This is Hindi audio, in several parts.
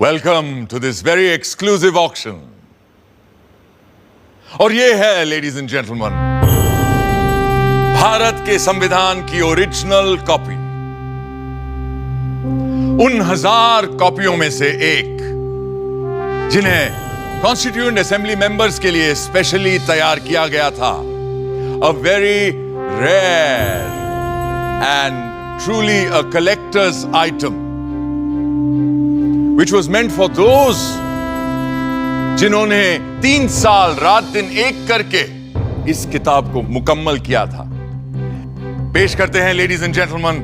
Welcome to this very exclusive auction. और ये है लेडीज एंड जेंटलमैन, भारत के संविधान की ओरिजिनल कॉपी, उन 1000 कॉपियों में से एक जिन्हें कॉन्स्टिट्यूएंट असेंबली मेंबर्स के लिए स्पेशली तैयार किया गया था। A very rare and truly a collector's item which was meant for those जिन्होंने 3 साल रात दिन एक करके इस किताब को मुकम्मल किया था। पेश करते हैं ladies and gentleman,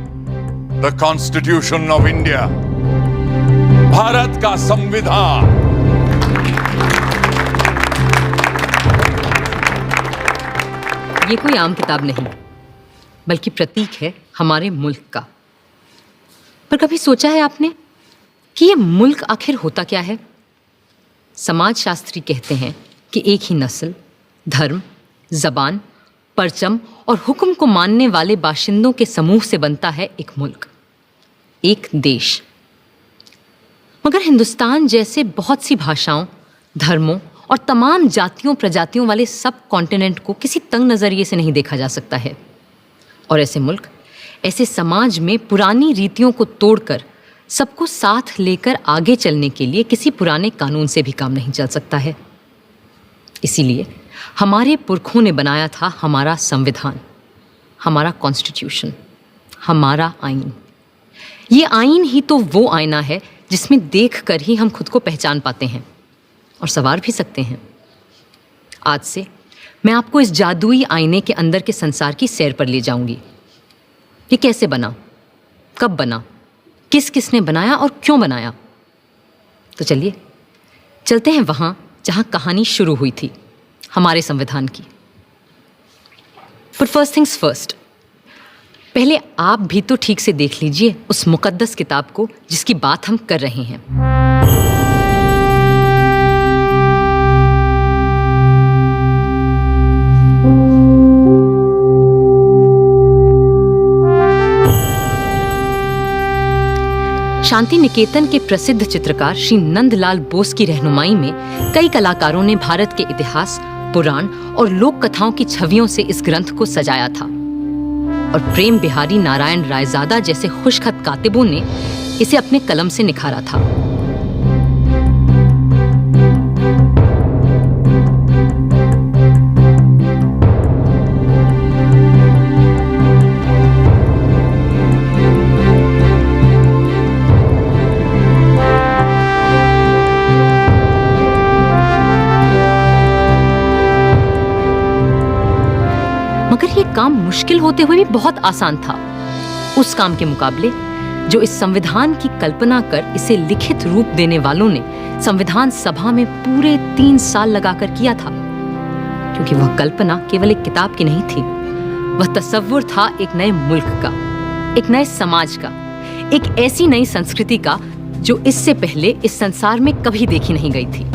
the constitution of India, Bharat का संविधान। ये कोई आम किताब नहीं, बल्कि प्रतीक है हमारे मुल्क का। पर कभी सोचा है आपने कि ये मुल्क आखिर होता क्या है? समाजशास्त्री कहते हैं कि एक ही नस्ल, धर्म, जबान, परचम और हुक्म को मानने वाले बाशिंदों के समूह से बनता है एक मुल्क, एक देश। मगर हिंदुस्तान जैसे बहुत सी भाषाओं, धर्मों और तमाम जातियों प्रजातियों वाले सब कॉन्टिनेंट को किसी तंग नज़रिए से नहीं देखा जा सकता है। और ऐसे मुल्क, ऐसे समाज में पुरानी रीतियों को तोड़कर सबको साथ लेकर आगे चलने के लिए किसी पुराने कानून से भी काम नहीं चल सकता है। इसीलिए हमारे पुरखों ने बनाया था हमारा संविधान, हमारा कॉन्स्टिट्यूशन, हमारा आईन। ये आईन ही तो वो आईना है जिसमें देखकर ही हम खुद को पहचान पाते हैं और संवार भी सकते हैं। आज से मैं आपको इस जादुई आईने के अंदर के संसार की सैर पर ले जाऊंगी। ये कैसे बना, कब बना, किस किसने बनाया और क्यों बनाया? तो चलिए चलते हैं वहां जहां कहानी शुरू हुई थी, हमारे संविधान की। बट फर्स्ट थिंग्स फर्स्ट, पहले आप भी तो ठीक से देख लीजिए उस मुकद्दस किताब को जिसकी बात हम कर रहे हैं। शांति निकेतन के प्रसिद्ध चित्रकार श्री नंदलाल बोस की रहनुमाई में कई कलाकारों ने भारत के इतिहास, पुराण और लोक कथाओं की छवियों से इस ग्रंथ को सजाया था। और प्रेम बिहारी नारायण रायजादा जैसे खुशखत कातिबों ने इसे अपने कलम से निखारा था। मगर ये काम मुश्किल होते हुए भी बहुत आसान था उस काम के मुकाबले जो इस संविधान की कल्पना कर इसे लिखित रूप देने वालों ने संविधान सभा में पूरे 3 साल लगाकर किया था। क्योंकि वह कल्पना केवल एक किताब की नहीं थी, वह तसव्वुर था एक नए मुल्क का, एक नए समाज का, एक ऐसी नई संस्कृति का जो इससे पहले इस संसार में कभी देखी नहीं गई थी।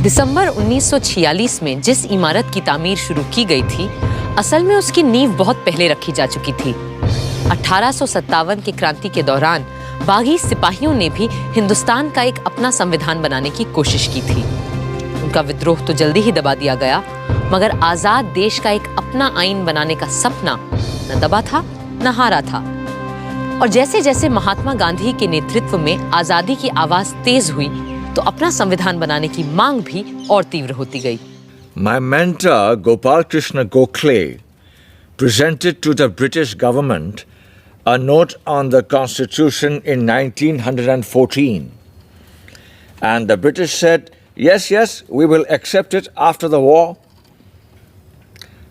दिसंबर 1946 में जिस इमारत की तामीर शुरू की गई थी, असल में उसकी नींव बहुत पहले रखी जा चुकी थी। 1857 की क्रांति के दौरान बागी सिपाहियों ने भी हिंदुस्तान का एक अपना संविधान बनाने की कोशिश की थी। उनका विद्रोह तो जल्दी ही दबा दिया गया, मगर आजाद देश का एक अपना आईन बनाने का सपना न दबा था न हारा था। और जैसे जैसे महात्मा गांधी के नेतृत्व में आजादी की आवाज तेज हुई, तो अपना संविधान बनाने की मांग भी और तीव्र होती गई। My mentor Gopal Krishna Gokhale presented to the British government a note on the Constitution in 1914, and the British said, yes, we will accept it after the war.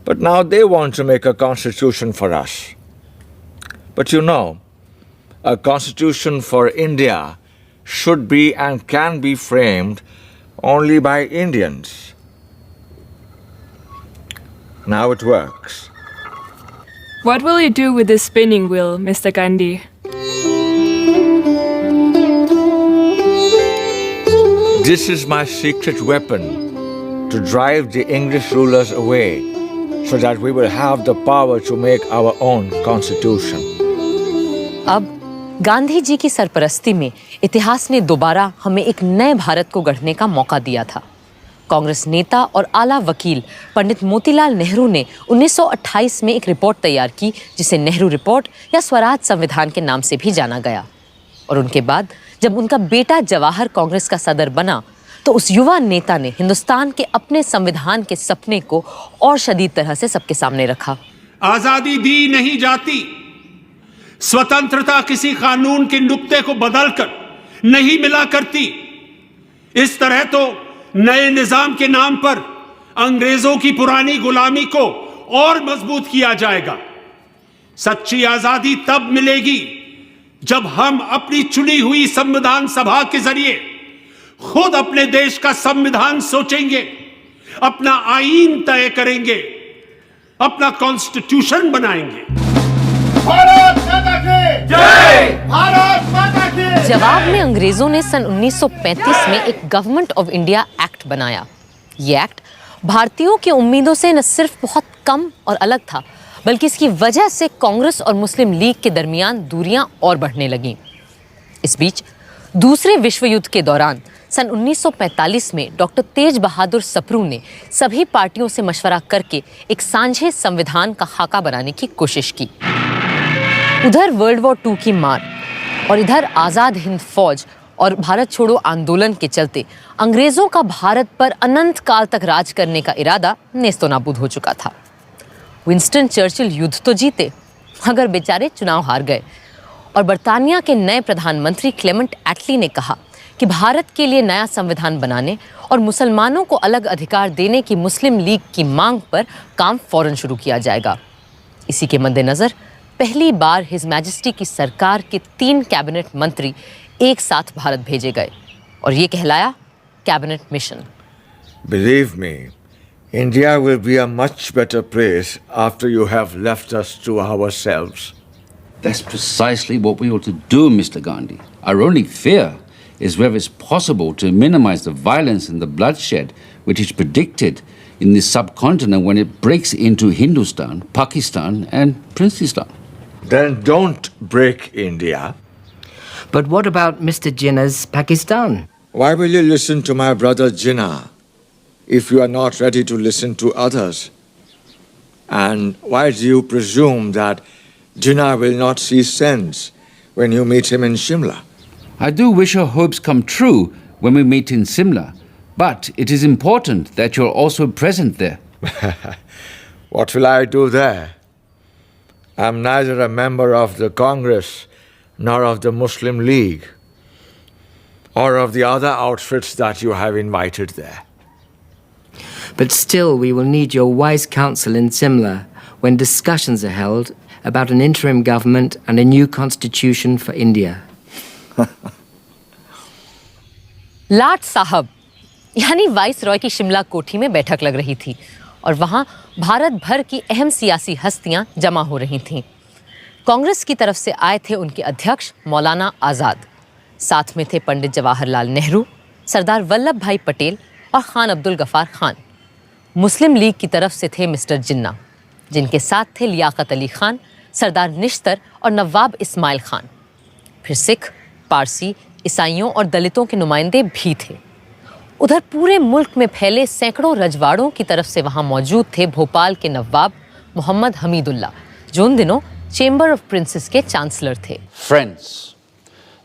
But now they want to make a constitution for us. But you know, a constitution for India should be and can be framed only by Indians. Now it works. What will you do with this spinning wheel, Mr. Gandhi? This is my secret weapon to drive the English rulers away so that we will have the power to make our own constitution. अब गांधी जी की सरपरस्ती में इतिहास ने दोबारा हमें एक नए भारत को गढ़ने का मौका दिया था। कांग्रेस नेता और आला वकील पंडित मोतीलाल नेहरू ने 1928 में एक रिपोर्ट तैयार की जिसे नेहरू रिपोर्ट या स्वराज संविधान के नाम से भी जाना गया। और उनके बाद जब उनका बेटा जवाहर कांग्रेस का सदर बना तो उस युवा नेता ने हिंदुस्तान के अपने संविधान के सपने को और शदीद तरह से सबके सामने रखा। आजादी दी नहीं जाती, स्वतंत्रता किसी कानून के नुक्ते को बदलकर नहीं मिला करती। इस तरह तो नए निजाम के नाम पर अंग्रेजों की पुरानी गुलामी को और मजबूत किया जाएगा। सच्ची आजादी तब मिलेगी जब हम अपनी चुनी हुई संविधान सभा के जरिए खुद अपने देश का संविधान सोचेंगे, अपना आईन तय करेंगे, अपना कॉन्स्टिट्यूशन बनाएंगे। भारत माता की जय! भारत माता की! जवाब में अंग्रेजों ने सन 1935 में एक गवर्नमेंट ऑफ इंडिया एक्ट बनाया। ये एक्ट भारतीयों की उम्मीदों से न सिर्फ बहुत कम और अलग था, बल्कि इसकी वजह से कांग्रेस और मुस्लिम लीग के दरमियान दूरियां और बढ़ने लगीं। इस बीच दूसरे विश्व युद्ध के दौरान सन 1945 में डॉक्टर तेज बहादुर सप्रू ने सभी पार्टियों से मशवरा करके एक सांझे संविधान का खाका बनाने की कोशिश की। उधर वर्ल्ड वॉर II की मार और इधर आज़ाद हिंद फौज और भारत छोड़ो आंदोलन के चलते अंग्रेजों का भारत पर अनंत काल तक राज करने का इरादा नेस्तनाबूद हो चुका था। विंस्टन चर्चिल युद्ध तो जीते, मगर बेचारे चुनाव हार गए और बर्तानिया के नए प्रधानमंत्री क्लेमेंट एटली ने कहा कि भारत के लिए नया संविधान बनाने और मुसलमानों को अलग अधिकार देने की मुस्लिम लीग की मांग पर काम फौरन शुरू किया जाएगा। इसी के मद्देनजर पहली बार हिज मैजेस्टी की सरकार के 3 कैबिनेट मंत्री एक साथ भारत भेजे गए और ये कहलाया cabinet mission. Believe me, India will be a much better place after you have left us to ourselves. That's precisely what we ought to do, Mr. Gandhi. Our only fear is whether it's possible to minimize the violence and the bloodshed which is predicted in the subcontinent when it breaks into Hindustan, Pakistan and Princestan. Then don't break India. But what about Mr. Jinnah's Pakistan? Why will you listen to my brother Jinnah if you are not ready to listen to others? And why do you presume that Jinnah will not see sense when you meet him in Shimla? I do wish your hopes come true when we meet in Simla, but it is important that you're also present there. What will I do there? I'm neither a member of the Congress nor of the Muslim League or of the other outfits that you have invited there. But still, we will need your wise counsel in Simla when discussions are held about an interim government and a new constitution for India. लाट साहब यानी वाइस रॉय की शिमला कोठी में बैठक लग रही थी और वहां भारत भर की अहम सियासी हस्तियां जमा हो रही थीं। कांग्रेस की तरफ से आए थे उनके अध्यक्ष मौलाना आज़ाद, साथ में थे पंडित जवाहरलाल नेहरू, सरदार वल्लभ भाई पटेल और खान अब्दुल गफार खान। मुस्लिम लीग की तरफ से थे मिस्टर जिन्ना, जिनके साथ थे लियाकत अली खान, सरदार निश्तर और नवाब इस्माइल खान। फिर सिख, पारसी, ईसाइयों और दलितों के नुमाइंदे भी थे। उधर पूरे मुल्क में फैले सैकड़ों रजवाड़ों की तरफ से वहां मौजूद थे भोपाल के नवाब मोहम्मद हमीदुल्ला, जो उन दिनों चेंबर ऑफ प्रिंसेस के चांसलर थे। Friends,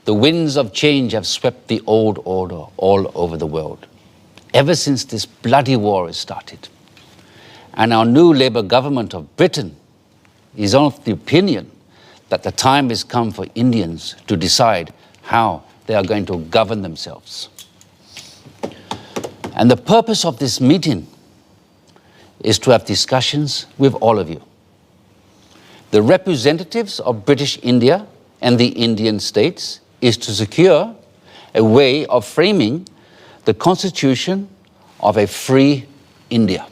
the winds of change have swept the old order all over the world, ever since this bloody war has started. And our new Labour government of Britain is of the opinion that the time has come for Indians to decide how they are going to govern themselves. And the purpose of this meeting is to have discussions with all of you, the representatives of British India and the Indian states, is to secure a way of framing the constitution of a free India.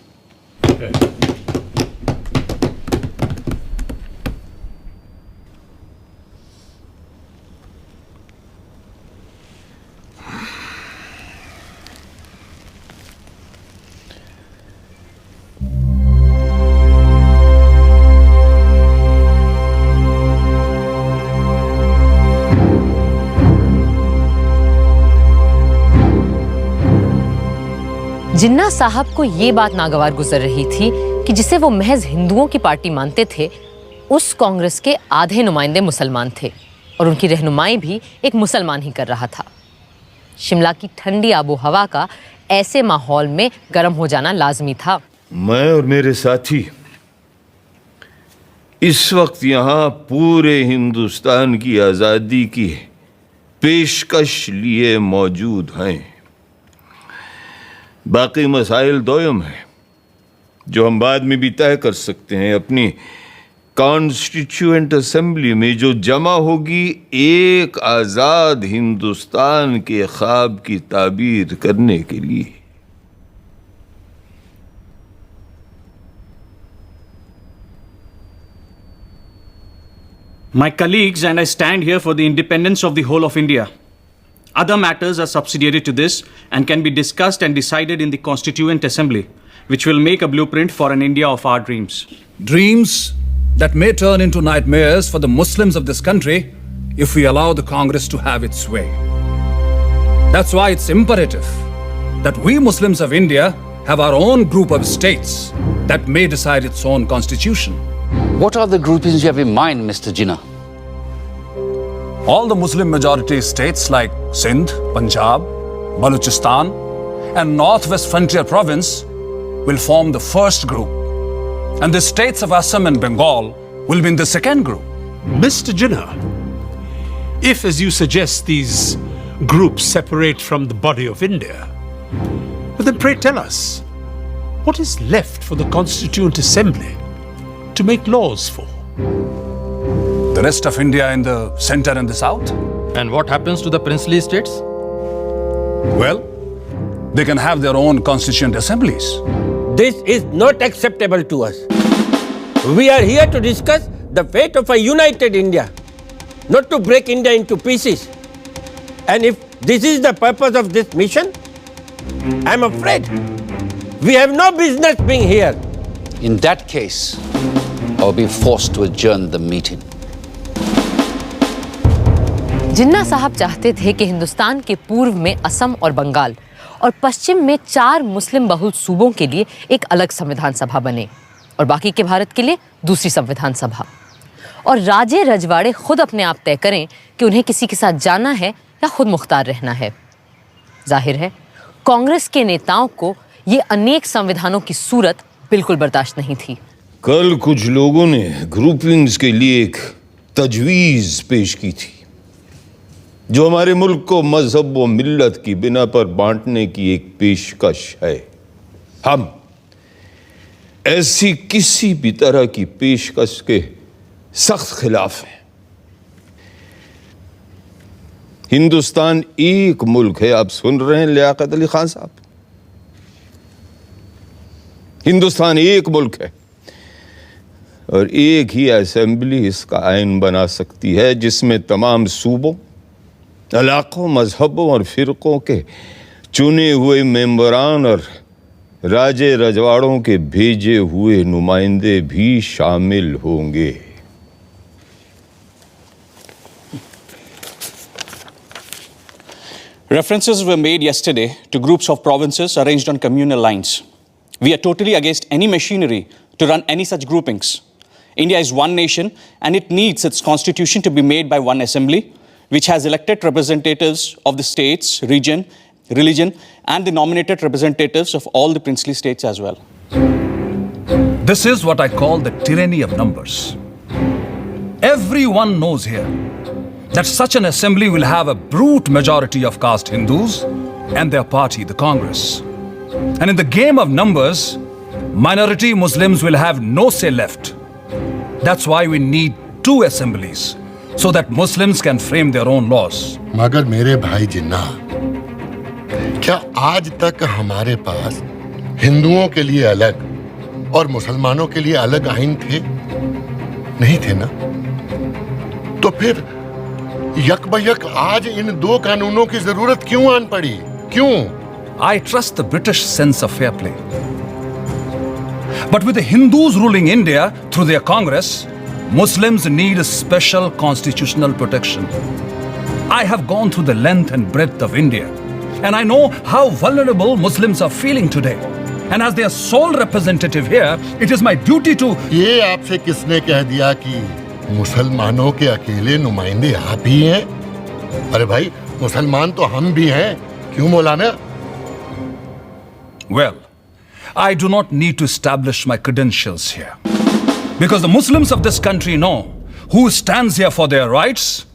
जिन्ना साहब को ये बात नागवार गुजर रही थी कि जिसे वो महज हिंदुओं की पार्टी मानते थे, उस कांग्रेस के आधे नुमाइंदे मुसलमान थे और उनकी रहनुमाई भी एक मुसलमान ही कर रहा था। शिमला की ठंडी आबो हवा का ऐसे माहौल में गर्म हो जाना लाजमी था। मैं और मेरे साथी इस वक्त यहाँ पूरे हिंदुस्तान की आज़ादी की पेशकश लिए मौजूद हैं। बाकी मसाइल दोयम है जो हम बाद में भी तय कर सकते हैं। अपनी कॉन्स्टिट्यूएंट असेंबली में जो जमा होगी एक आज़ाद हिंदुस्तान के ख्वाब की ताबीर करने के लिए। My colleagues and I stand here for the independence of the whole of India. Other matters are subsidiary to this and can be discussed and decided in the Constituent Assembly, which will make a blueprint for an India of our dreams. Dreams that may turn into nightmares for the Muslims of this country if we allow the Congress to have its way. That's why it's imperative that we Muslims of India have our own group of states that may decide its own constitution. What are the groupings you have in mind, Mr. Jinnah? All the Muslim majority states like Sindh, Punjab, Balochistan, and Northwest Frontier Province will form the first group. And the states of Assam and Bengal will be in the second group. Mr. Jinnah, if, as you suggest, these groups separate from the body of India, well, then pray tell us, what is left for the Constituent Assembly to make laws for? The rest of India in the center and the south? And what happens to the princely states? Well, they can have their own constituent assemblies. This is not acceptable to us. We are here to discuss the fate of a united India, not to break India into pieces. And if this is the purpose of this mission, I'm afraid we have no business being here. In that case, I'll be forced to adjourn the meeting. जिन्ना साहब चाहते थे कि हिंदुस्तान के पूर्व में असम और बंगाल और पश्चिम में 4 मुस्लिम बहुल सूबों के लिए एक अलग संविधान सभा बने और बाकी के भारत के लिए दूसरी संविधान सभा, और राजे रजवाड़े खुद अपने आप तय करें कि उन्हें किसी के साथ जाना है या खुद मुख्तार रहना है। जाहिर है कांग्रेस के नेताओं को ये अनेक संविधानों की सूरत बिल्कुल बर्दाश्त नहीं थी। कल कुछ लोगों ने ग्रुपिंग्स के लिए एक तजवीज़ पेश की थी जो हमारे मुल्क को मजहब व मिल्लत की बिना पर बांटने की एक पेशकश है। हम ऐसी किसी भी तरह की पेशकश के सख्त खिलाफ हैं। हिंदुस्तान एक मुल्क है। आप सुन रहे हैं लियाकत अली खान साहब, हिंदुस्तान एक मुल्क है और एक ही असेंबली इसका आइन बना सकती है जिसमें तमाम सूबों, इलाकों, मजहबों और फिरकों के चुने हुए मेंबरान और राजे रजवाड़ों के भेजे हुए नुमाइंदे भी शामिल होंगे। References were made yesterday to groups of provinces arranged on communal lines. We are totally against any machinery to run any such groupings. India is one nation and it needs its constitution to be made by one assembly, which has elected representatives of the states, region, religion, and the nominated representatives of all the princely states as well. This is what I call the tyranny of numbers. Everyone knows here that such an assembly will have a brute majority of caste Hindus and their party, the Congress. And in the game of numbers, minority Muslims will have no say left. That's why we need 2 assemblies, so that Muslims can frame their own laws. मगर मेरे भाई जिन्ना, क्या आज तक हमारे पास हिंदुओं के लिए अलग और मुसलमानों के लिए अलग आइन थे? नहीं थे ना? तो फिर यकबयक आज इन 2 कानूनों की जरूरत क्यों आन पड़ी? क्यों? I trust the British sense of fair play. But with the Hindus ruling India through their Congress, Muslims need a special constitutional protection. I have gone through the length and breadth of India and I know how vulnerable Muslims are feeling today. And as their sole representative here, it is my duty to... ये आपसे किसने कह दिया कि मुसलमानों के अकेले नुमाइंदे आप ही हैं? अरे भाई, मुसलमान तो हम भी हैं, क्यों मौलाना? Well, I do not need to establish my credentials here. Because the Muslims of this country know who stands here for their rights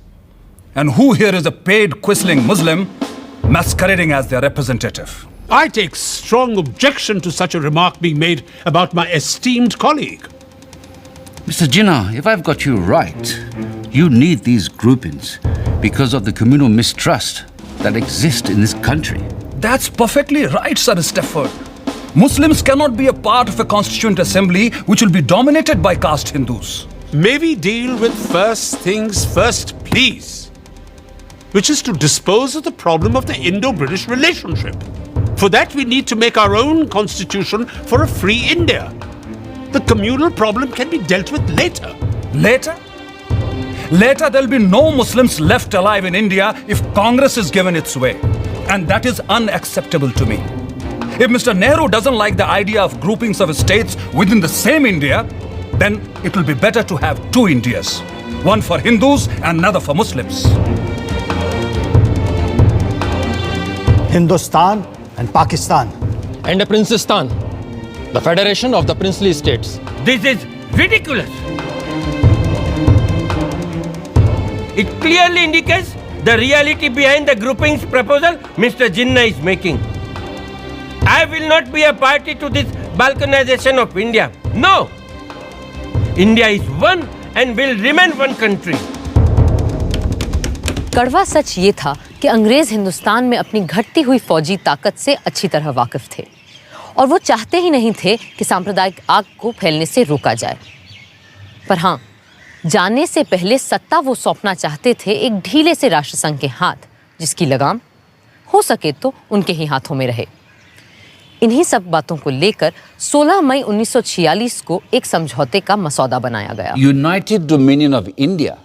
and who here is a paid quisling Muslim masquerading as their representative. I take strong objection to such a remark being made about my esteemed colleague. Mr. Jinnah, if I've got you right, you need these groupings because of the communal mistrust that exists in this country. That's perfectly right, Sir Stafford. Muslims cannot be a part of a constituent assembly which will be dominated by caste Hindus. May we deal with first things first, please, which is to dispose of the problem of the Indo-British relationship. For that, we need to make our own constitution for a free India. The communal problem can be dealt with later. Later? Later, there'll be no Muslims left alive in India if Congress is given its way. And that is unacceptable to me. If Mr. Nehru doesn't like the idea of groupings of states within the same India, then it will be better to have two Indias. One for Hindus and another for Muslims. Hindustan and Pakistan. And a Princestan, the federation of the princely states. This is ridiculous. It clearly indicates the reality behind the groupings proposal Mr. Jinnah is making. I will not be a party to this balkanization of India. No! India is one and will remain one country. कड़वा सच ये था कि अंग्रेज हिंदुस्तान में अपनी घटती हुई फौजी ताकत से अच्छी तरह वाकिफ थे और वो चाहते ही नहीं थे कि सांप्रदायिक आग को फैलने से रोका जाए। पर हाँ, जाने से पहले सत्ता वो सौंपना चाहते थे एक ढीले से राष्ट्रसंघ के हाथ, जिसकी लगाम हो सके तो उनके ही हाथों में रहे। इन्हीं सब बातों को लेकर 16 मई 1946 को एक समझौते का मसौदा बनाया गया। United Dominion of India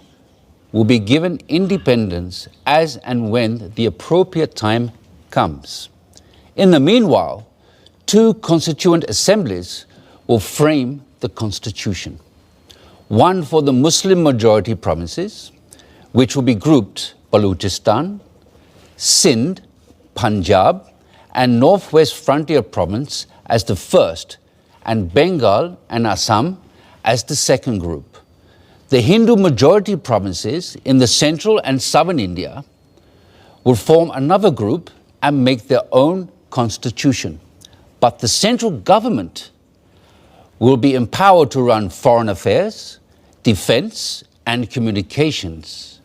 will be given independence as and when the appropriate time comes. In the meanwhile, two constituent assemblies will frame the constitution. One for the Muslim majority provinces, which will be grouped Balochistan, Sindh, Punjab, and Northwest Frontier Province as the first, and Bengal and Assam as the second group. The Hindu majority provinces in the central and southern India will form another group and make their own constitution. But the central government will be empowered to run foreign affairs, defense, and communications,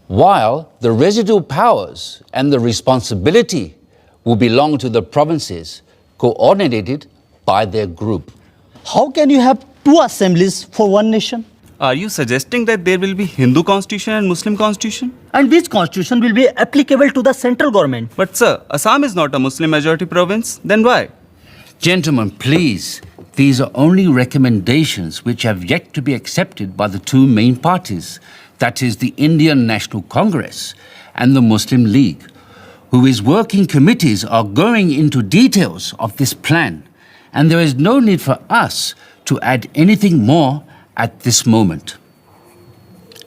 while the residual powers and the responsibility will belong to the provinces coordinated by their group. How can you have two assemblies for one nation? Are you suggesting that there will be Hindu constitution and Muslim constitution? And which constitution will be applicable to the central government? But sir, Assam is not a Muslim majority province. Then why? Gentlemen, please, these are only recommendations which have yet to be accepted by the two main parties, that is the Indian National Congress and the Muslim League, whose working committees are going into details of this plan, and there is no need for us to add anything more at this moment.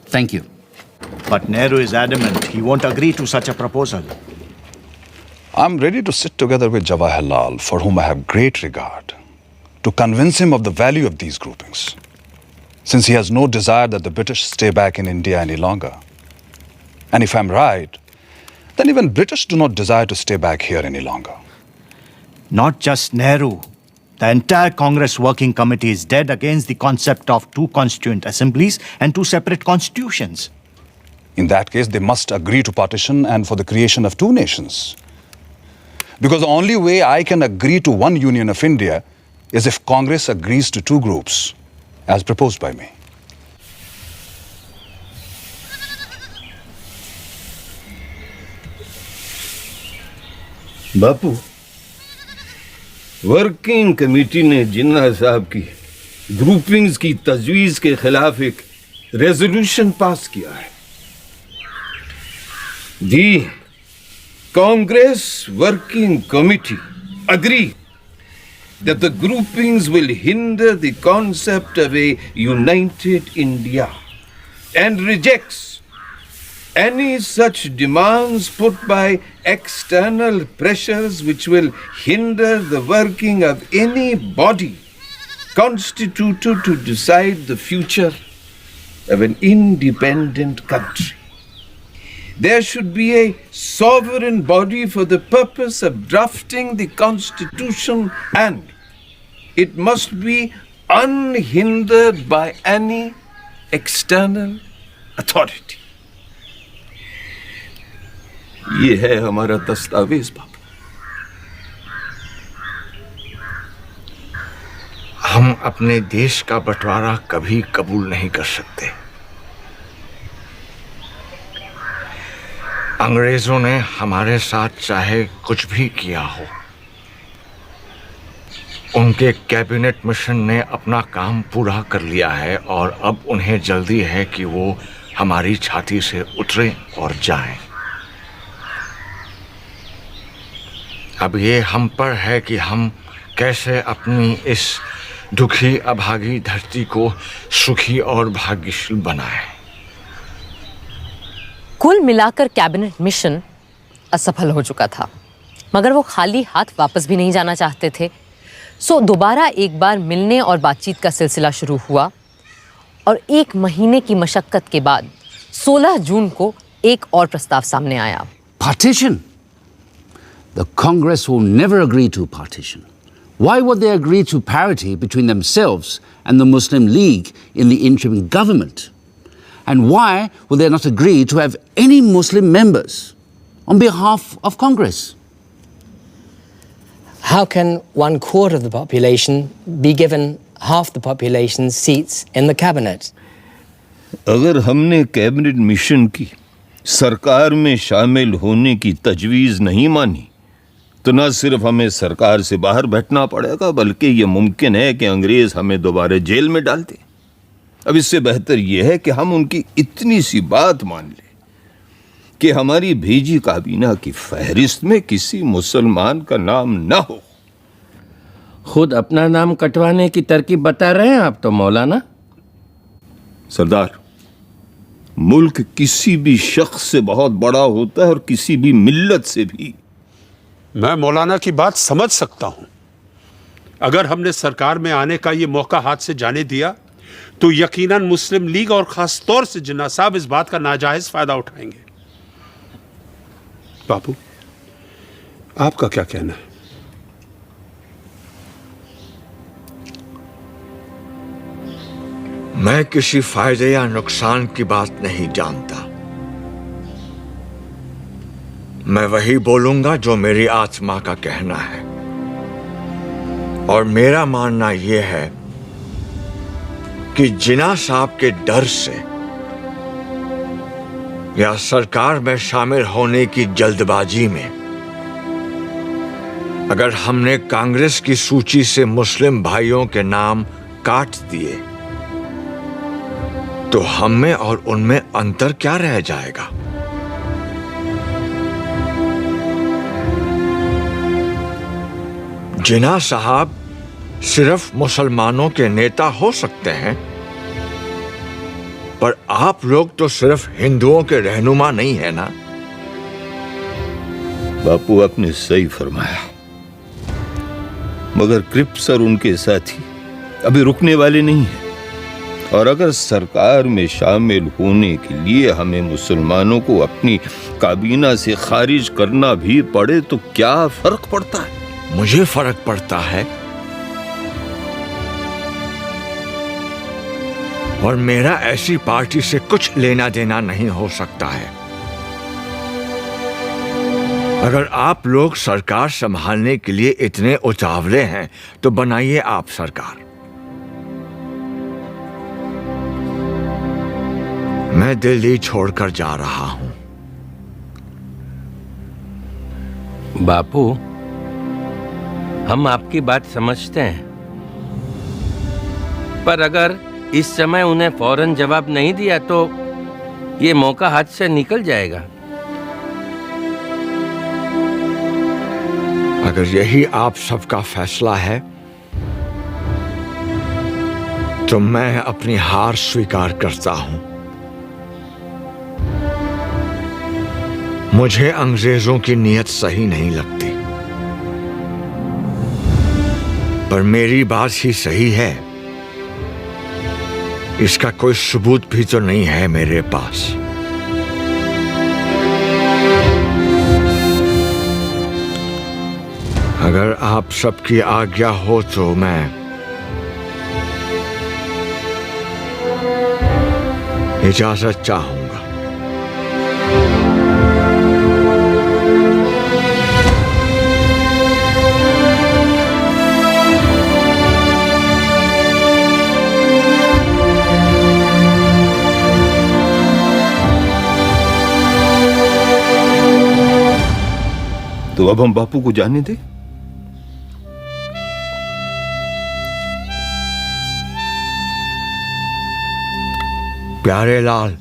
Thank you. But Nehru is adamant he won't agree to such a proposal. I'm ready to sit together with Jawaharlal, for whom I have great regard, to convince him of the value of these groupings, since he has no desire that the British stay back in India any longer. And if I'm right, then even British do not desire to stay back here any longer. Not just Nehru. The entire Congress Working Committee is dead against the concept of two constituent assemblies and two separate constitutions. In that case, they must agree to partition and for the creation of two nations. Because the only way I can agree to one union of India is if Congress agrees to two groups, as proposed by me. Bapu, working committee ने जिन्ना साहब की ग्रुपिंग्स की तजवीज़ के खिलाफ एक रेजोल्यूशन पास किया है। Congress Working Committee agree that the groupings will hinder the concept of a united India and rejects any such demands put by external pressures which will hinder the working of any body constituted to decide the future of an independent country. There should be a sovereign body for the purpose of drafting the Constitution, and it must be unhindered by any external authority. ये है हमारा दस्तावेज बाबू। हम अपने देश का बंटवारा कभी कबूल नहीं कर सकते। अंग्रेजों ने हमारे साथ चाहे कुछ भी किया हो, उनके कैबिनेट मिशन ने अपना काम पूरा कर लिया है और अब उन्हें जल्दी है कि वो हमारी छाती से उतरे और जाएं। अब ये हम पर है कि हम कैसे अपनी इस दुखी अभागी धरती को सुखी और भाग्यशील बनाएं। कुल मिलाकर कैबिनेट मिशन असफल हो चुका था, मगर वो खाली हाथ वापस भी नहीं जाना चाहते थे। सो दोबारा एक बार मिलने और बातचीत का सिलसिला शुरू हुआ और 1 महीने की मशक्कत के बाद 16 जून को एक और प्रस्ताव सामने आया। Partition? The Congress will never agree to partition. Why would they agree to parity between themselves and the Muslim League in the interim government? And why will they not agree to have any Muslim members on behalf of Congress? How can 1/4 of the population be given half the population's seats in the cabinet? अगर हमने कैबिनेट मिशन की सरकार में शामिल होने की तजवीज़ नहीं मानी तो न सिर्फ हमें सरकार से बाहर बैठना पड़ेगा, बल्कि ये मुमकिन है कि अंग्रेज हमें दोबारा जेल में डाल दें। अब इससे बेहतर यह है कि हम उनकी इतनी सी बात मान लें कि हमारी भेजी काबीना की फहरिस्त में किसी मुसलमान का नाम ना हो। खुद अपना नाम कटवाने की तरकीब बता रहे हैं आप तो मौलाना। सरदार, मुल्क किसी भी शख्स से बहुत बड़ा होता है और किसी भी मिल्लत से भी। मैं मौलाना की बात समझ सकता हूं। अगर हमने सरकार में आने का ये मौका हाथ से जाने दिया तो यकीनन मुस्लिम लीग और खास तौर से जिन्ना साहब इस बात का नाजायज फायदा उठाएंगे। बाबू, आपका क्या कहना है? मैं किसी फायदे या नुकसान की बात नहीं जानता। मैं वही बोलूंगा जो मेरी आत्मा का कहना है, और मेरा मानना यह है कि जिन्ना साहब के डर से या सरकार में शामिल होने की जल्दबाजी में अगर हमने कांग्रेस की सूची से मुस्लिम भाइयों के नाम काट दिए तो हम में और उनमें अंतर क्या रह जाएगा? जिन्ना साहब सिर्फ मुसलमानों के नेता हो सकते हैं, पर आप लोग तो सिर्फ हिंदुओं के रहनुमा नहीं है ना। बापू, आपने सही फरमाया, मगर क्रिप्स और उनके साथी अभी रुकने वाले नहीं हैं, और अगर सरकार में शामिल होने के लिए हमें मुसलमानों को अपनी काबीना से खारिज करना भी पड़े तो क्या फर्क पड़ता है? मुझे फर्क पड़ता है, और मेरा ऐसी पार्टी से कुछ लेना देना नहीं हो सकता है। अगर आप लोग सरकार संभालने के लिए इतने उतावले हैं तो बनाइए आप सरकार। मैं दिल्ली छोड़कर जा रहा हूं। बापू, हम आपकी बात समझते हैं, पर अगर इस समय उन्हें फौरन जवाब नहीं दिया तो ये मौका हाथ से निकल जाएगा। अगर यही आप सबका फैसला है तो मैं अपनी हार स्वीकार करता हूं। मुझे अंग्रेजों की नीयत सही नहीं लगती, पर मेरी बात ही सही है। इसका कोई सबूत भी तो नहीं है मेरे पास। अगर आप सबकी आज्ञा हो तो मैं इजाजत चाहूंगा। तो अब हम बापू को जाने दें। प्यारे लाल,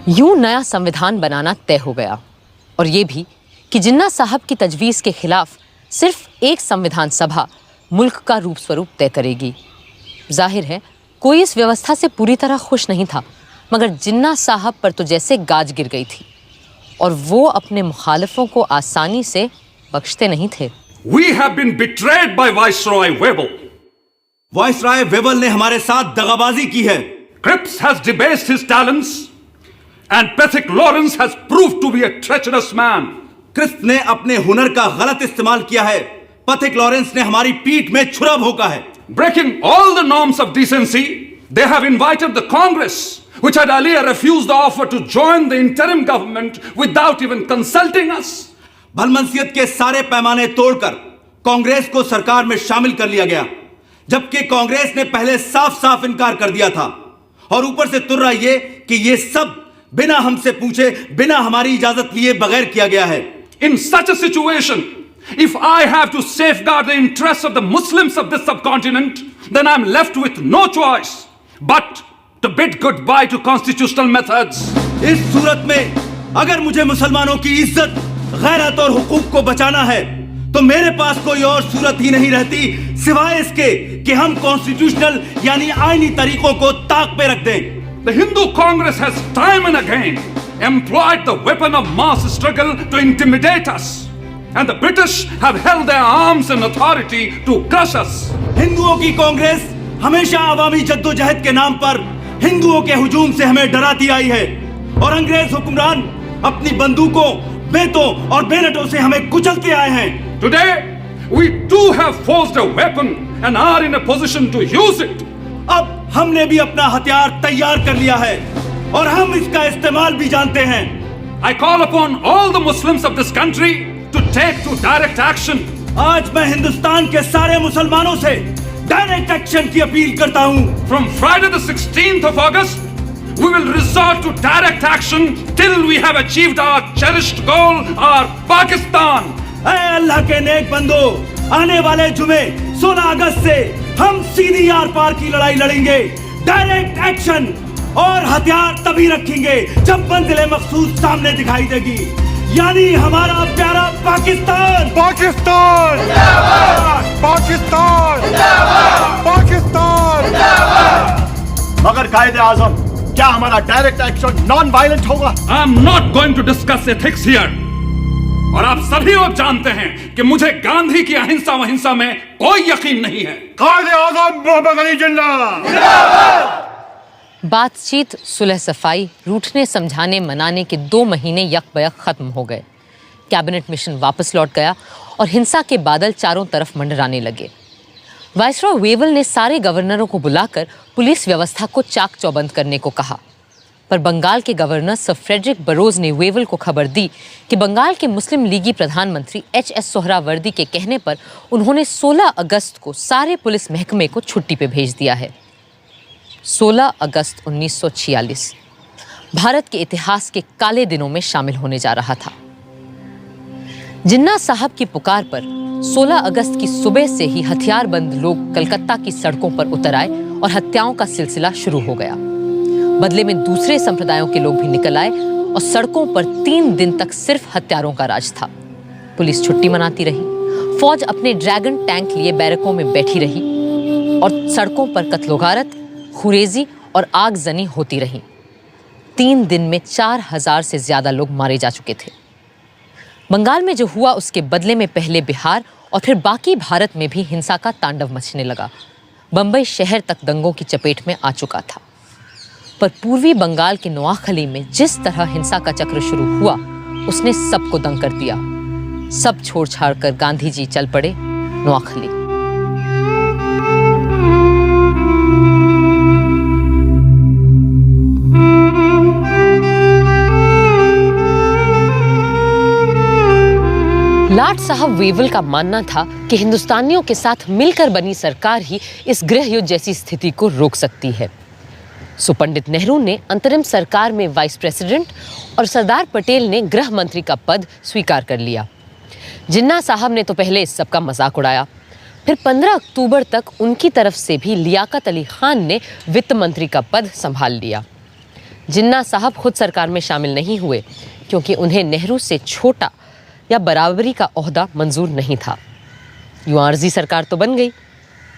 यूं नया संविधान बनाना तय हो गया, और ये भी कि जिन्ना साहब की तजवीज़ के खिलाफ सिर्फ एक संविधान सभा मुल्क का रूप स्वरूप तय करेगी। जाहिर है कोई इस व्यवस्था से पूरी तरह खुश नहीं था, मगर जिन्ना साहब पर तो जैसे गाज गिर गई थी, और वो अपने मुखालिफों को आसानी से बख्शते नहीं थे। We have been betrayed by Viceroy Webble. Viceroy Wavell ने हमारे साथ दगाबाजी की है। Cripps has debased his talents, and Pethick Lawrence has proved to be a treacherous man. Crisp ने अपने हुनर का गलत इस्तेमाल किया है। पथिक लॉरेंस ने हमारी पीठ में छुरा भोंका है। Breaking all the norms of decency, they have invited the Congress, which had earlier refused the offer to join the interim government without even consulting us. भलमनसियत के सारे पैमाने तोड़कर कांग्रेस को सरकार में शामिल कर लिया गया, जबकि कांग्रेस ने पहले साफ साफ इनकार कर दिया था, और ऊपर से तुर्रा ये कि ये सब बिना हमसे पूछे, बिना हमारी इजाजत लिए बगैर किया गया है। In such a situation, if I have to safeguard the interests of the Muslims of this subcontinent, then I'm left with no choice but to bid goodbye to constitutional methods. इस सूरत में अगर मुझे मुसलमानों की इज्जत, गैरत और हुकूक को बचाना है, तो मेरे पास कोई और सूरत ही नहीं रहती सिवाय इसके कि हम कॉन्स्टिट्यूशनल यानी आईनी तरीकों को ताक पे रख दें। The Hindu Congress has time and again employed the weapon of mass struggle to intimidate us, and the British have held their arms in authority to crush us. हिंदुओं की कांग्रेस हमेशा अवामी जद्दोजहद के नाम पर हिंदुओं के हुजूम से हमें डराती आई है, और अंग्रेज हुक्मरान अपनी बंदूकों, बेतों और बेनटों से हमें कुचलते आए हैं। Today, we too have forged a weapon and are in a position to use it. अब हमने भी अपना हथियार तैयार कर लिया है, और हम इसका इस्तेमाल भी जानते हैं। I call upon all the Muslims of this country to take to direct action. आज मैं हिंदुस्तान के सारे मुसलमानों से डायरेक्ट एक्शन की अपील करता हूँ। From Friday the 16th of August, we will resort to direct action till we have achieved our cherished goal, our Pakistan. ऐ अल्लाह के नेक बंदो, आने वाले जुमे 16 अगस्त से हम सीधी आर पार की लड़ाई लड़ेंगे। डायरेक्ट एक्शन और हथियार तभी रखेंगे जब मंजिल मखसूस सामने दिखाई देगी, यानी हमारा प्यारा पाकिस्तान। पाकिस्तान पाकिस्तान पाकिस्तान। मगर कायदे आजम, क्या हमारा डायरेक्ट एक्शन नॉन वायलेंट होगा? I am not going to discuss ethics here. और आप सभी लोग जानते हैं कि मुझे गांधी की अहिंसा वहिंसा में कोई यकीन नहीं है। कायदे आजम मोहम्मद अली जिन्ना। बातचीत, सुलह सफाई, रूठने समझाने मनाने के 2 महीने यकबयक खत्म हो गए। कैबिनेट मिशन वापस लौट गया और हिंसा के बादल चारों तरफ मंडराने लगे। वाइसरॉय वेबल ने सारे गवर्नरों को बुलाकर पुलिस व्यवस्था को चाक चौबंद करने को कहा, पर बंगाल के गवर्नर सर फ्रेडरिक बरोज ने वेवल को खबर दी कि बंगाल के मुस्लिम लीगी प्रधानमंत्री एच.एस. सोहरावर्दी के कहने पर उन्होंने 16 अगस्त को सारे पुलिस महकमे को छुट्टी पे भेज दिया है। 16 अगस्त 1946 भारत के इतिहास के काले दिनों में शामिल होने जा रहा था। जिन्ना साहब की पुकार पर 16 अगस्त की सुबह से ही हथियारबंद लोग कलकत्ता की सड़कों पर उतर आए और हत्याओं का सिलसिला शुरू हो गया। बदले में दूसरे संप्रदायों के लोग भी निकल आए और सड़कों पर 3 दिन तक सिर्फ हत्यारों का राज था। पुलिस छुट्टी मनाती रही, फौज अपने ड्रैगन टैंक लिए बैरकों में बैठी रही और सड़कों पर कत्लोगारत, खुरेजी और आगजनी होती रही। 3 दिन में 4000 से ज्यादा लोग मारे जा चुके थे। बंगाल में जो हुआ उसके बदले में पहले बिहार और फिर बाकी भारत में भी हिंसा का तांडव मचने लगा। बंबई शहर तक दंगों की चपेट में आ चुका था। पर पूर्वी बंगाल के नोआखली में जिस तरह हिंसा का चक्र शुरू हुआ उसने सबको दंग कर दिया। सब छोड़ छाड़ कर गांधी जी चल पड़े नोआखली। लाट साहब वेवल का मानना था कि हिंदुस्तानियों के साथ मिलकर बनी सरकार ही इस गृह युद्ध जैसी स्थिति को रोक सकती है। सो पंडित नेहरू ने अंतरिम सरकार में वाइस प्रेसिडेंट और सरदार पटेल ने गृह मंत्री का पद स्वीकार कर लिया। जिन्ना साहब ने तो पहले इस सब का मजाक उड़ाया, फिर 15 अक्टूबर तक उनकी तरफ से भी लियाकत अली खान ने वित्त मंत्री का पद संभाल लिया। जिन्ना साहब खुद सरकार में शामिल नहीं हुए क्योंकि उन्हें नेहरू से छोटा या बराबरी का ओहदा मंजूर नहीं था। यूं आर्जी सरकार तो बन गई,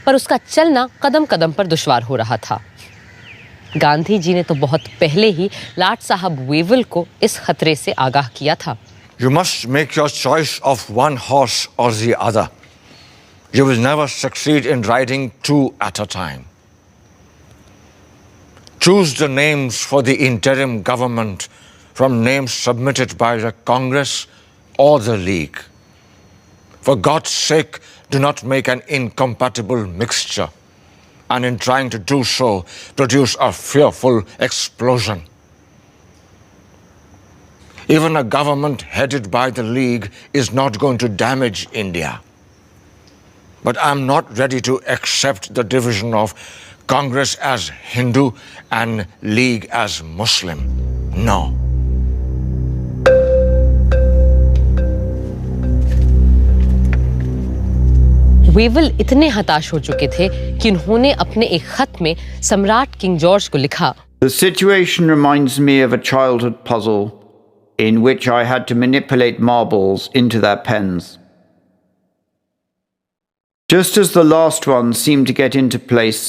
पर उसका चलना कदम कदम पर दुश्वार हो रहा था। गांधी जी ने तो बहुत पहले ही लाट साहब वेवल को इस खतरे से आगाह किया था। You must make your choice of one horse or the other. You will never succeed in riding two at a time. Choose the names for the interim government from names submitted by the Congress or the League. For God's sake, do not make an incompatible mixture, and in trying to do so, produce a fearful explosion. Even a government headed by the League is not going to damage India. But I'm not ready to accept the division of Congress as Hindu and League as Muslim. No. Wavell इतने हताश हो चुके थे कि उन्होंने अपने एक खत में सम्राट किंग जॉर्ज को लिखा, The situation reminds me of a childhood puzzle in which I had to manipulate marbles into their pens. Just as the last one seemed to get into place,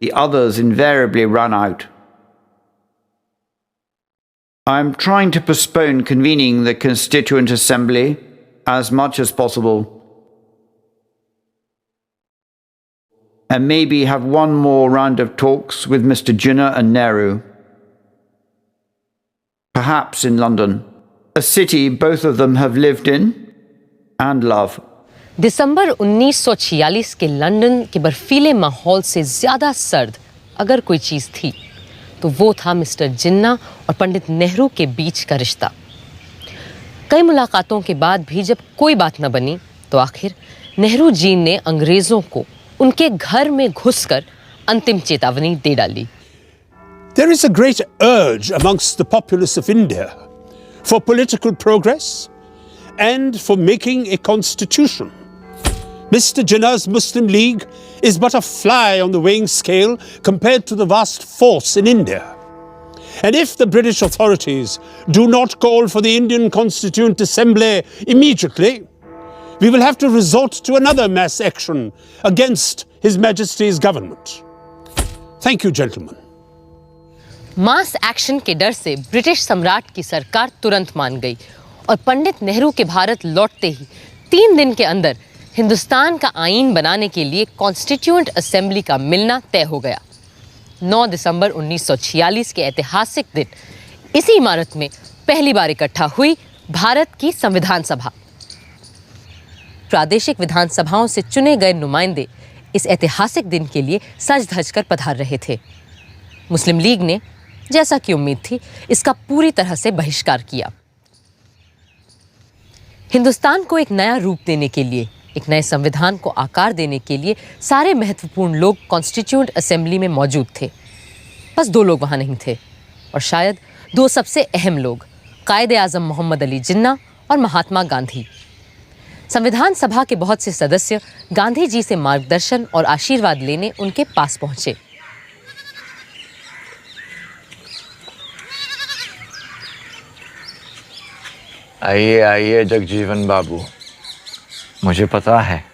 the others invariably ran out. I am trying to postpone convening the Constituent Assembly as much as possible, and maybe have one more round of talks with Mr. Jinnah and Nehru. Perhaps in London, a city both of them have lived in and love. दिसंबर 1946 के लंदन के बर्फीले माहौल से ज्यादा सर्द अगर कोई चीज थी तो वो था मिस्टर जिन्ना और पंडित नेहरू के बीच का रिश्ता। कई मुलाकातों के बाद भी जब कोई बात न बनी तो आखिर नेहरू जी ने अंग्रेजों को उनके घर में घुसकर अंतिम चेतावनी दे डाली। There is a great urge amongst the populace of India for political progress and for making a constitution. Mr. Jinnah's Muslim League is but a fly on the weighing scale compared to the vast force in India. And if the British authorities do not call for the Indian Constituent Assembly immediately, we will have to resort to another mass action against His Majesty's government. Thank you, gentlemen. Mass action के डर से ब्रिटिश सम्राट की सरकार तुरंत मान गई और पंडित नेहरू के भारत लौटते ही 3 दिन के अंदर हिंदुस्तान का आईन बनाने के लिए कॉन्स्टिट्यूएंट असेंबली का मिलना तय हो गया। 9 दिसंबर 1946 के ऐतिहासिक दिन इसी इमारत में पहली बार इकट्ठा हुई भारत की संविधान सभा। प्रादेशिक विधानसभाओं से चुने गए नुमाइंदे इस ऐतिहासिक दिन के लिए सज धज कर पधार रहे थे। मुस्लिम लीग ने जैसा कि उम्मीद थी, इसका पूरी तरह से बहिष्कार किया। हिंदुस्तान को एक नया रूप देने के लिए, एक नए संविधान को आकार देने के लिए सारे महत्वपूर्ण लोग कॉन्स्टिट्यूएंट असेंबली में मौजूद थे। बस 2 लोग वहां नहीं थे, और शायद 2 सबसे अहम लोग, कायदे आज़म मोहम्मद अली जिन्ना और महात्मा गांधी। संविधान सभा के बहुत से सदस्य गांधी जी से मार्गदर्शन और आशीर्वाद लेने उनके पास पहुंचे। आइए आइए जगजीवन बाबू, मुझे पता है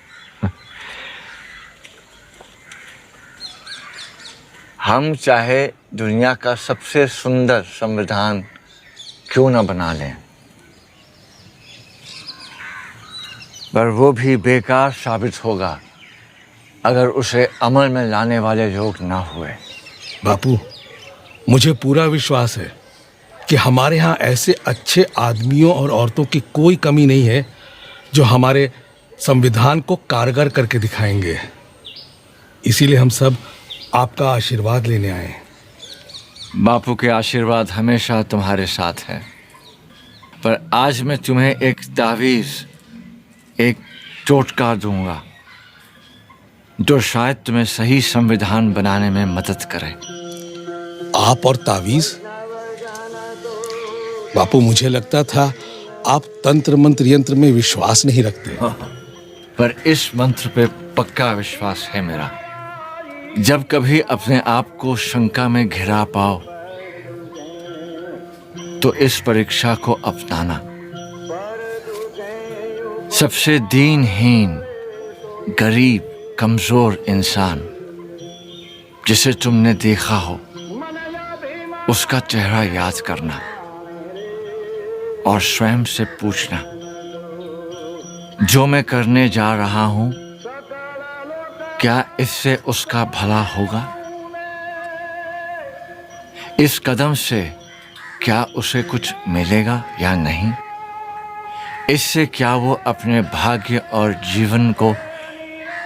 हम चाहे दुनिया का सबसे सुंदर संविधान क्यों न बना लें, पर वो भी बेकार साबित होगा अगर उसे अमल में लाने वाले लोग न हुए। बापू, मुझे पूरा विश्वास है कि हमारे यहाँ ऐसे अच्छे आदमियों और औरतों की कोई कमी नहीं है जो हमारे संविधान को कारगर करके दिखाएंगे। इसीलिए हम सब आपका आशीर्वाद लेने आए। बापू के आशीर्वाद हमेशा तुम्हारे साथ है, पर आज मैं तुम्हें एक तावीज़, एक टोटका दूंगा जो शायद तुम्हें सही संविधान बनाने में मदद करे। आप और तावीज़? बापू, मुझे लगता था आप तंत्र मंत्र यंत्र में विश्वास नहीं रखते। पर इस मंत्र पे पक्का विश्वास है मेरा। जब कभी अपने आप को शंका में घिरा पाओ तो इस परीक्षा को अपनाना। सबसे दीनहीन, गरीब, कमजोर इंसान जिसे तुमने देखा हो, उसका चेहरा याद करना और स्वयं से पूछना, जो मैं करने जा रहा हूं, क्या इससे उसका भला होगा? इस कदम से क्या उसे कुछ मिलेगा या नहीं? इससे क्या वो अपने भाग्य और जीवन को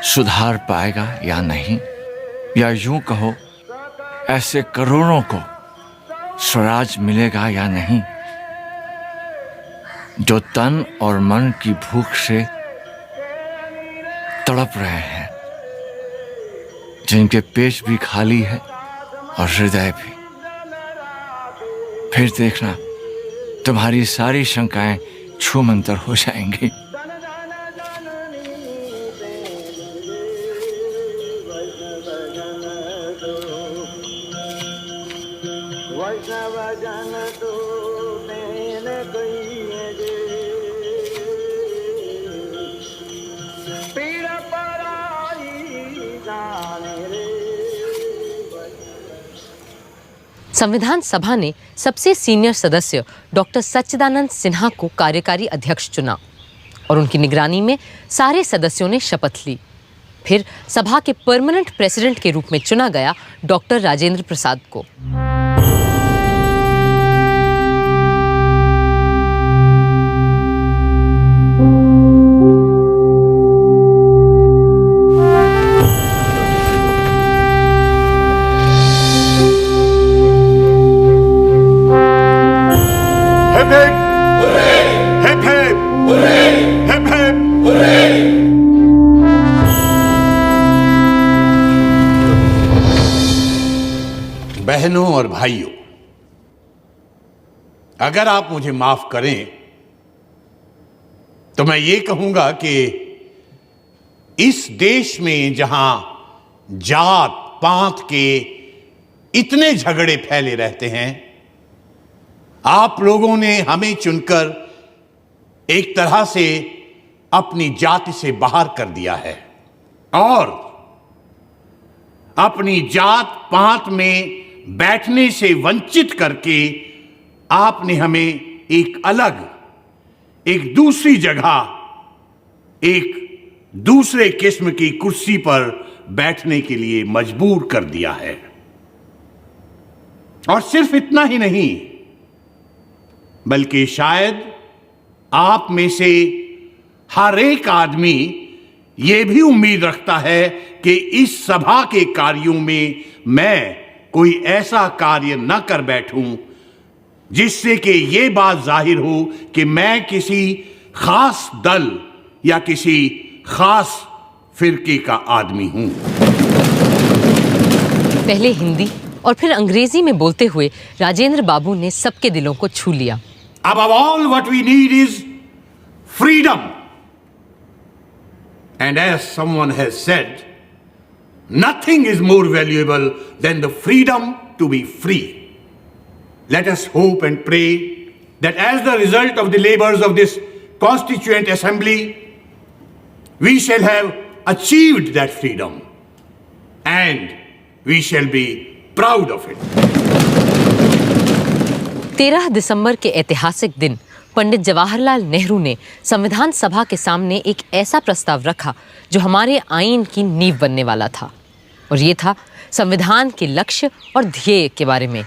सुधार पाएगा या नहीं? या यूं कहो, ऐसे करोड़ों को स्वराज मिलेगा या नहीं, जो तन और मन की भूख से तड़प रहे हैं, जिनके पेट भी खाली है और हृदय भी। फिर देखना, तुम्हारी सारी शंकाएं छूमंतर हो जाएंगी। संविधान सभा ने सबसे सीनियर सदस्य डॉक्टर सच्चिदानंद सिन्हा को कार्यकारी अध्यक्ष चुना और उनकी निगरानी में सारे सदस्यों ने शपथ ली। फिर सभा के परमानेंट प्रेसिडेंट के रूप में चुना गया डॉक्टर राजेंद्र प्रसाद को। बहनों और भाइयों, अगर आप मुझे माफ करें तो मैं ये कहूंगा कि इस देश में जहां जात पात के इतने झगड़े फैले रहते हैं, आप लोगों ने हमें चुनकर एक तरह से अपनी जाति से बाहर कर दिया है और अपनी जात पात में बैठने से वंचित करके आपने हमें एक अलग, एक दूसरी जगह, एक दूसरे किस्म की कुर्सी पर बैठने के लिए मजबूर कर दिया है। और सिर्फ इतना ही नहीं, बल्कि शायद आप में से हर एक आदमी यह भी उम्मीद रखता है कि इस सभा के कार्यों में मैं कोई ऐसा कार्य न कर बैठूं जिससे कि ये बात जाहिर हो कि मैं किसी खास दल या किसी खास फिरके का आदमी हूं। पहले हिंदी और फिर अंग्रेजी में बोलते हुए राजेंद्र बाबू ने सबके दिलों को छू लिया। Above all, what we need is freedom. And as someone has said, nothing is more valuable than the freedom to be free. Let us hope and pray that as the result of the labors of this Constituent Assembly, we shall have achieved that freedom and we shall be proud of it. 13 दिसंबर के ऐतिहासिक दिन पंडित जवाहरलाल नेहरू ने संविधान सभा के सामने एक ऐसा प्रस्ताव रखा जो हमारे आईन की नींव बनने वाला था, और ये था संविधान के लक्ष्य और ध्येय के बारे में,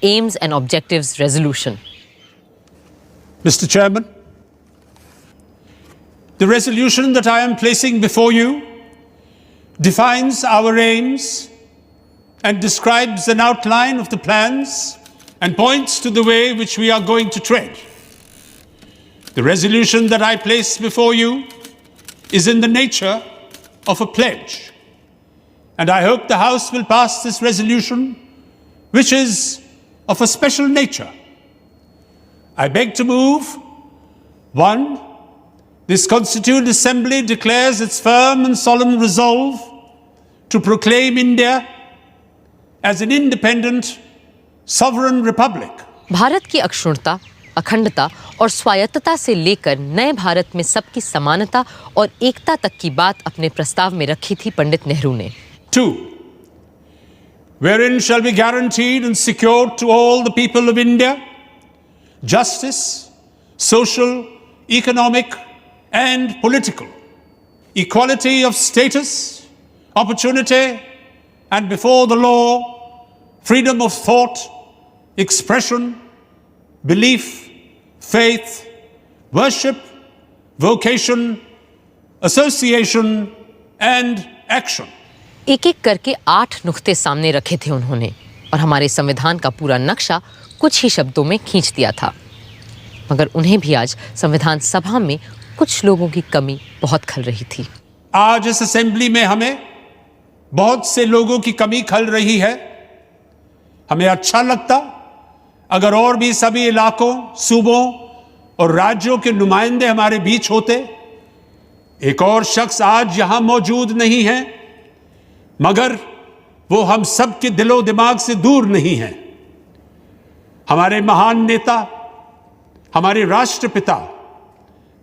AIIMS and objectives resolution. Mr. Chairman, the resolution that I am placing before you defines our aims and describes an outline of the plans and points to the way which we are going to tread. The resolution that I place before you is in the nature of a pledge, and I hope the House will pass this resolution, which is of a special nature. I beg to move, 1. This Constituent Assembly declares its firm and solemn resolve to proclaim India as an independent, sovereign republic. Bharat की अक्षुण्णता, अखंडता और स्वायत्तता से लेकर नए भारत में सबकी समानता और एकता तक की बात अपने प्रस्ताव में रखी थी पंडित नेहरू ने। 2. Wherein shall be guaranteed and secured to all the people of India justice, social, economic, and political, equality of status, opportunity, and before the law, freedom of thought, expression, belief, faith, worship, vocation, association, and action. एक एक करके 8 नुक्ते सामने रखे थे उन्होंने, और हमारे संविधान का पूरा नक्शा कुछ ही शब्दों में खींच दिया था। मगर उन्हें भी आज संविधान सभा में कुछ लोगों की कमी बहुत खल रही थी। आज इस असेंबली में हमें बहुत से लोगों की कमी खल रही है। हमें अच्छा लगता अगर और भी सभी इलाकों, सूबों और राज्यों के नुमाइंदे हमारे बीच होते। एक और शख्स आज यहां मौजूद नहीं है, मगर वो हम सब के दिलो दिमाग से दूर नहीं है। हमारे महान नेता, हमारे राष्ट्रपिता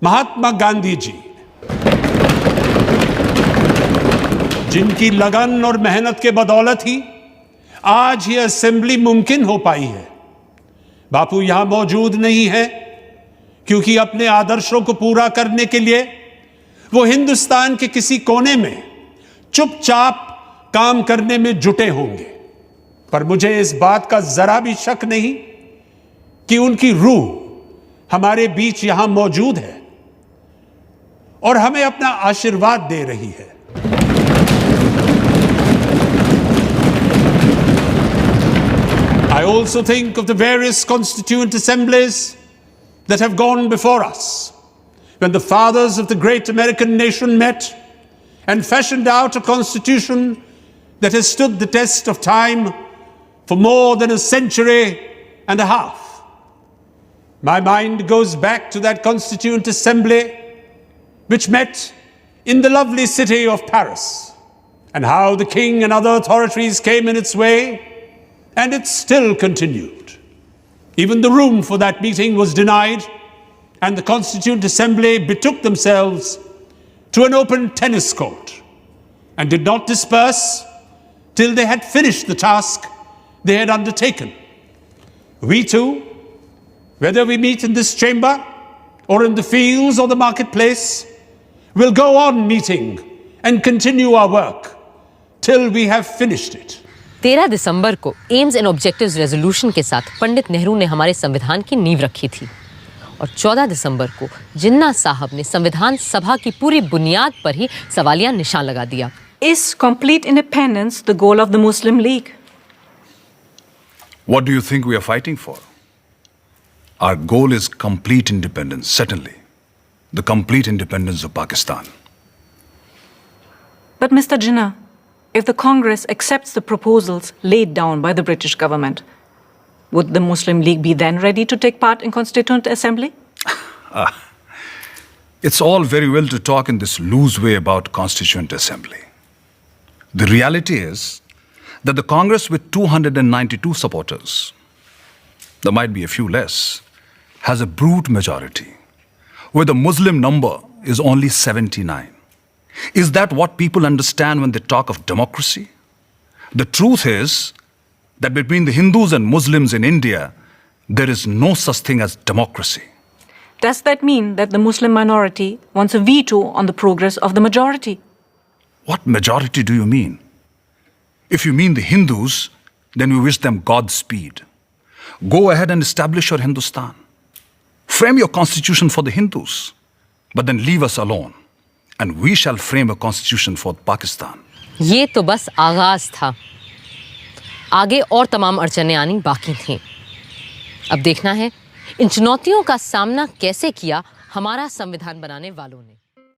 महात्मा गांधी जी, जिनकी लगन और मेहनत के बदौलत ही आज ये असेंबली मुमकिन हो पाई है। बापू यहां मौजूद नहीं है क्योंकि अपने आदर्शों को पूरा करने के लिए वो हिंदुस्तान के किसी कोने में चुपचाप काम करने में जुटे होंगे। पर मुझे इस बात का जरा भी शक नहीं कि उनकी रूह हमारे बीच यहां मौजूद है और हमें अपना आशीर्वाद दे रही है। I also think of the various constituent assemblies that have gone before us, when the fathers of the great American nation met and fashioned out a constitution that has stood the test of time for more than a century and a half. My mind goes back to that Constituent Assembly which met in the lovely city of Paris, and how the king and other authorities came in its way, and it still continued. Even the room for that meeting was denied, and the Constituent Assembly betook themselves to an open tennis court and did not disperse till they had finished the task they had undertaken. We too, whether we meet in this chamber or in the fields or the marketplace, will go on meeting and continue our work till we have finished it. 13 दिसंबर को एम्स एंड ऑब्जेक्टिव्स रेजोल्यूशन के साथ पंडित नेहरू ने हमारे संविधान की नींव रखी थी, और 14 दिसंबर को जिन्ना साहब ने संविधान सभा की पूरी बुनियाद पर ही सवालिया निशान लगा दिया। Is complete independence the goal of the Muslim League? What do you think we are fighting for? Our goal is complete independence, certainly. The complete independence of Pakistan. But Mr. Jinnah, if the Congress accepts the proposals laid down by the British government, would the Muslim League be then ready to take part in Constituent Assembly? It's all very well to talk in this loose way about Constituent Assembly. The reality is that the Congress with 292 supporters, there might be a few less, has a brute majority, where the Muslim number is only 79. Is that what people understand when they talk of democracy? The truth is that between the Hindus and Muslims in India, there is no such thing as democracy. Does that mean that the Muslim minority wants a veto on the progress of the majority? What majority do you mean? If you mean the Hindus, then we wish them Godspeed. Go ahead and establish your Hindustan. Frame your constitution for the Hindus, but then leave us alone, and we shall frame a constitution for Pakistan. ये तो बस आगाज था। आगे और तमाम अड़चनें आनी बाकी थीं। अब देखना है इन चुनौतियों का सामना कैसे किया हमारा संविधान बनाने वालों ने।